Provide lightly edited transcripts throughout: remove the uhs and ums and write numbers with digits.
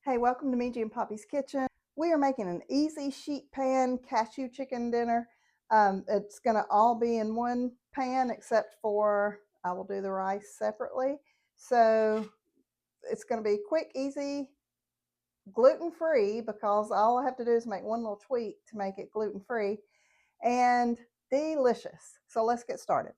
Hey, welcome to Meiji and Poppy's Kitchen. We are making an easy sheet pan cashew chicken dinner. It's going to all be in one pan except for I will do the rice separately. So it's going to be quick, easy, gluten-free because all I have to do is make one little tweak to make it gluten-free and delicious. So let's get started.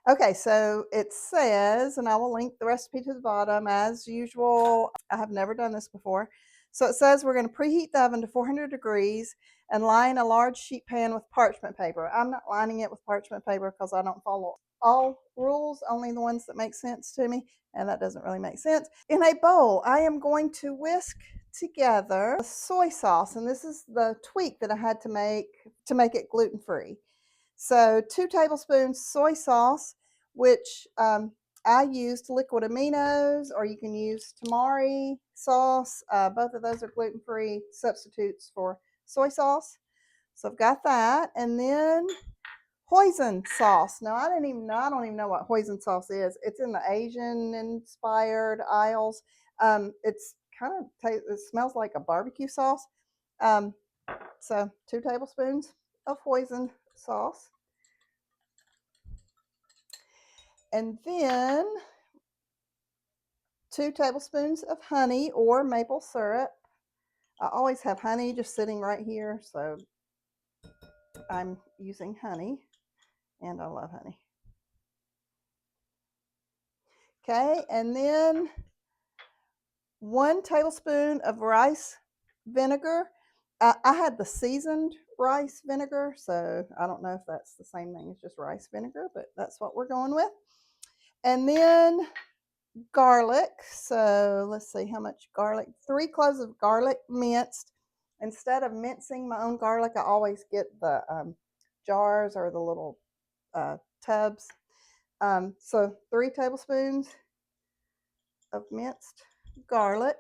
Okay, so it says, and I will link the recipe to the bottom as usual. I have never done this before. So it says we're going to preheat the oven to 400 degrees and line a large sheet pan with parchment paper. I'm not lining it with parchment paper because I don't follow all rules, only the ones that make sense to me, and that doesn't really make sense. In a bowl, I am going to whisk together soy sauce, and this is the tweak that I had to make it gluten-free. So 2 tablespoons soy sauce, which I used liquid aminos, or you can use tamari sauce. Both of those are gluten-free substitutes for soy sauce. So I've got that. And then hoisin sauce. Now, I don't even know what hoisin sauce is. It's in the Asian-inspired aisles. It's it smells like a barbecue sauce. So 2 tablespoons of hoisin sauce. And then 2 tablespoons of honey or maple syrup. I always have honey just sitting right here, so I'm using honey, and I love honey. Okay, and then 1 tablespoon of rice vinegar. I had the seasoned rice vinegar, so I don't know if that's the same thing as just rice vinegar, but that's what we're going with. And then garlic. So let's see how much garlic. 3 cloves of garlic minced. Instead of mincing my own garlic, I always get the jars or the little tubs. So 3 tablespoons of minced garlic.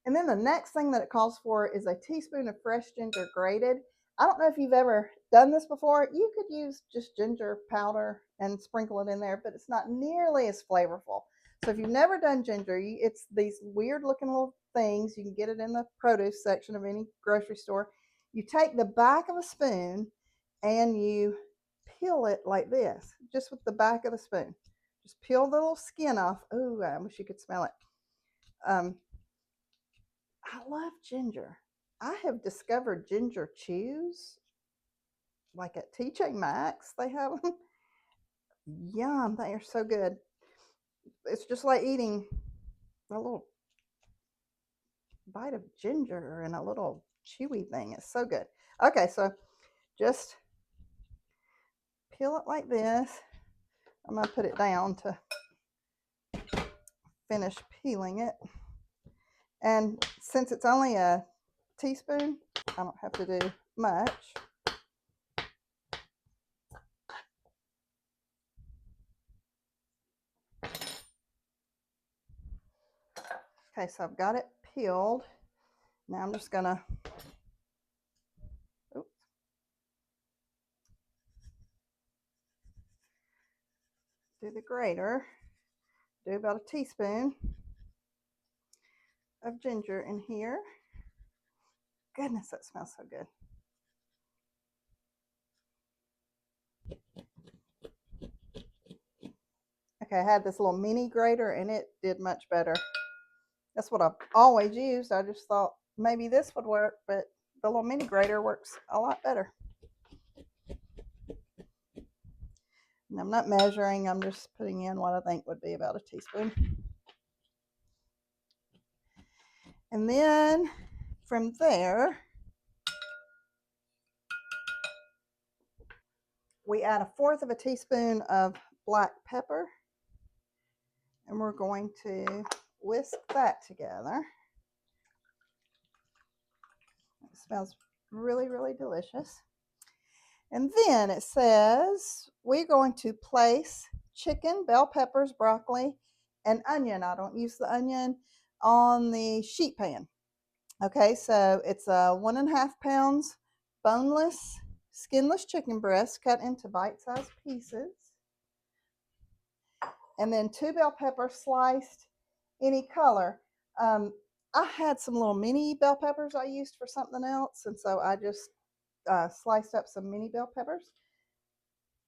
And then the next thing that it calls for is a teaspoon of fresh ginger grated. I don't know if you've ever done this before. You could use just ginger powder and sprinkle it in there, but it's not nearly as flavorful. So if you've never done ginger, it's these weird looking little things. You can get it in the produce section of any grocery store. You take the back of a spoon and you peel it like this, just with the back of the spoon. Just peel the little skin off. Oh, I wish you could smell it. I love ginger. I have discovered ginger chews, like at TJ Maxx. They have them. Yum, they are so good. It's just like eating a little bite of ginger and a little chewy thing. It's so good. Okay, so just peel it like this. I'm going to put it down to finish peeling it. And since it's only a teaspoon, I don't have to do much. Okay, so I've got it peeled. Now I'm just going to do the grater. Do about a teaspoon of ginger in here. Goodness, that smells so good. Okay, I had this little mini grater and it did much better. That's what I've always used. I just thought maybe this would work, but the little mini grater works a lot better. And I'm not measuring, I'm just putting in what I think would be about a teaspoon. And then from there, we add 1/4 of a teaspoon of black pepper. And we're going to whisk that together. It smells really, really delicious. And then it says we're going to place chicken, bell peppers, broccoli, and onion. I don't use the onion on the sheet pan. Okay, so it's 1.5 pounds boneless, skinless chicken breast cut into bite-sized pieces. And then 2 bell peppers sliced any color. I had some little mini bell peppers I used for something else, and so I just sliced up some mini bell peppers.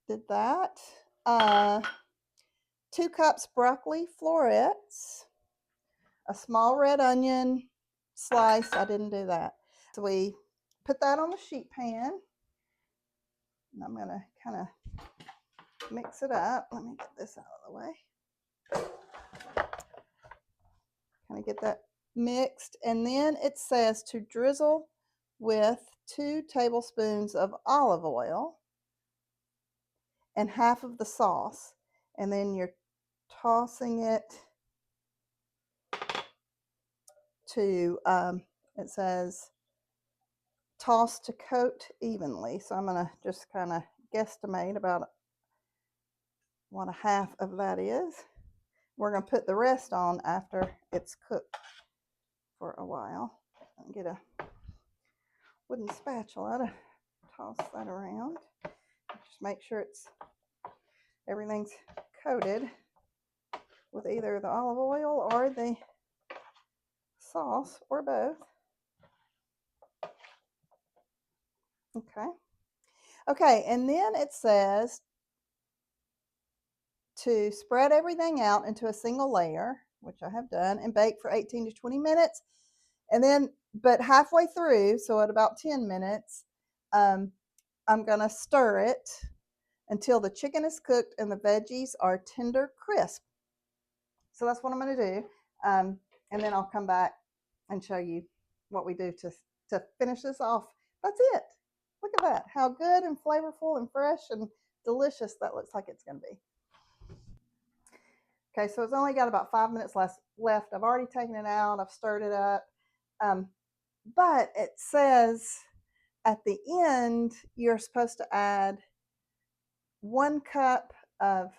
Did that. 2 cups broccoli florets, a small red onion sliced. I didn't do that. So we put that on the sheet pan. And I'm going to kind of mix it up. Let me get this out of the way. Kind of get that mixed. And then it says to drizzle with 2 tablespoons of olive oil and half of the sauce. And then you're tossing it to, it says toss to coat evenly. So I'm going to just kind of guesstimate about what a half of that is. We're going to put the rest on after it's cooked for a while. And get a wooden spatula to toss that around. Just make sure everything's coated with either the olive oil or the sauce or both. Okay, and then it says to spread everything out into a single layer, which I have done, and bake for 18 to 20 minutes. And then, but halfway through, so at about 10 minutes, I'm going to stir it until the chicken is cooked and the veggies are tender crisp. So that's what I'm going to do. And then I'll come back and show you what we do to finish this off. That's it. Look at that. How good and flavorful and fresh and delicious that looks like it's going to be. Okay, so it's only got about 5 minutes left. I've already taken it out. I've stirred it up. But it says at the end, you're supposed to add 1 cup of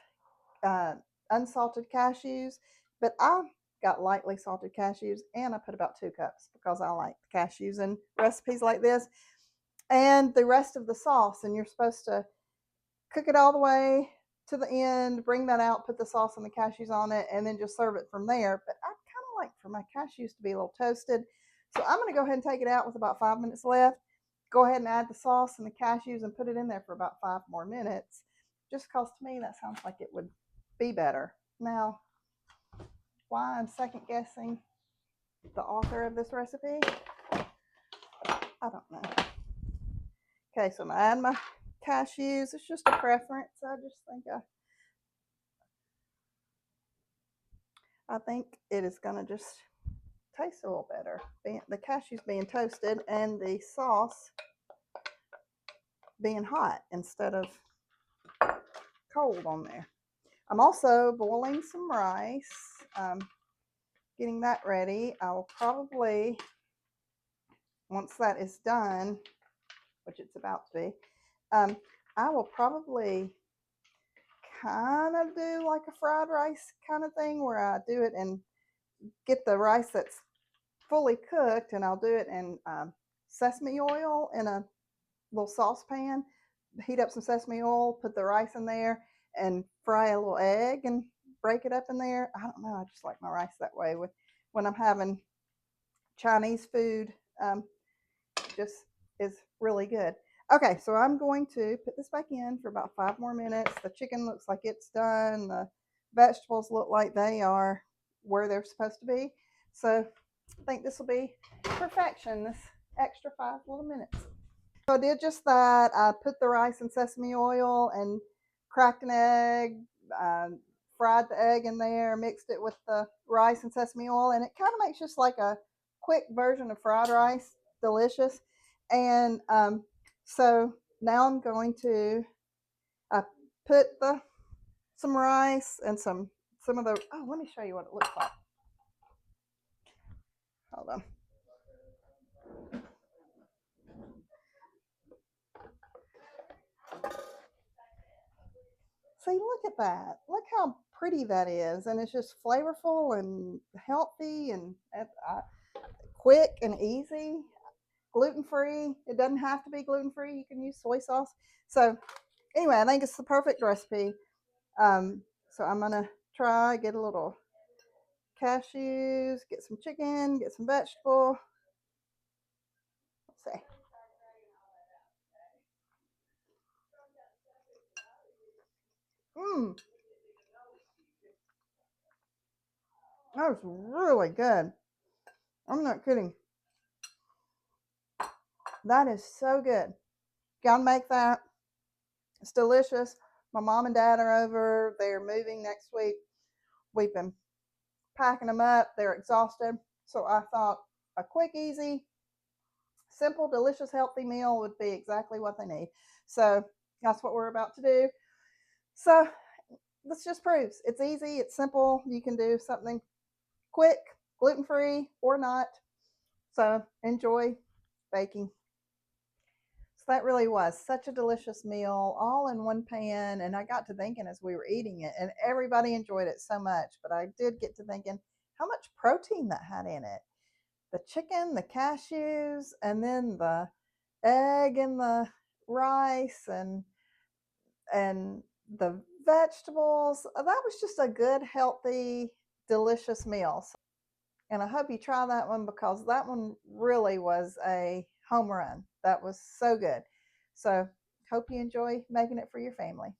unsalted cashews. But I got lightly salted cashews, and I put about 2 cups because I like cashews in recipes like this. And the rest of the sauce, and you're supposed to cook it all the way to the end, bring that out, put the sauce and the cashews on it, and then just serve it from there. But I kind of like for my cashews to be a little toasted. So I'm going to go ahead and take it out with about 5 minutes left. Go ahead and add the sauce and the cashews and put it in there for about 5 more minutes. Just because to me that sounds like it would be better. Now, why I'm second guessing the author of this recipe, I don't know. Okay, so I'm going to add my cashews. It's just a preference. I just think I think it is going to just taste a little better. The cashews being toasted and the sauce being hot instead of cold on there. I'm also boiling some rice, getting that ready. I will probably, once that is done, which it's about to be, I will probably kind of do like a fried rice kind of thing where I do it and get the rice that's fully cooked, and I'll do it in sesame oil in a little saucepan. Heat up some sesame oil, put the rice in there, and fry a little egg and break it up in there. I don't know. I just like my rice that way. When I'm having Chinese food, just is really good. Okay, so I'm going to put this back in for about 5 more minutes. The chicken looks like it's done. The vegetables look like they are where they're supposed to be. So I think this will be perfection, this extra 5 little minutes. So I did just that. I put the rice in sesame oil and cracked an egg, fried the egg in there, mixed it with the rice and sesame oil, and it kind of makes just like a quick version of fried rice, delicious. And so now I'm going to put some rice and some of the, oh, let me show you what it looks like. Hold on. See, look at that. Look how pretty that is. And it's just flavorful and healthy and quick and easy. Gluten-free. It doesn't have to be gluten-free. You can use soy sauce. So anyway, I think it's the perfect recipe. So I'm going to get a little cashews, get some chicken, get some vegetable. Let's see. Mmm, that was really good. I'm not kidding. That is so good. Gotta make that. It's delicious. My mom and dad are over. They're moving next week. We've been packing them up. They're exhausted. So I thought a quick, easy, simple, delicious, healthy meal would be exactly what they need. So that's what we're about to do. So this just proves it's easy, it's simple. You can do something quick, gluten free or not. So enjoy baking. So that really was such a delicious meal, all in one pan. And I got to thinking as we were eating it, and everybody enjoyed it so much. But I did get to thinking how much protein that had in it. The chicken, the cashews, and then the egg and the rice and the vegetables. That was just a good, healthy, delicious meal. And I hope you try that one because that one really was a home run. That was so good. So, hope you enjoy making it for your family.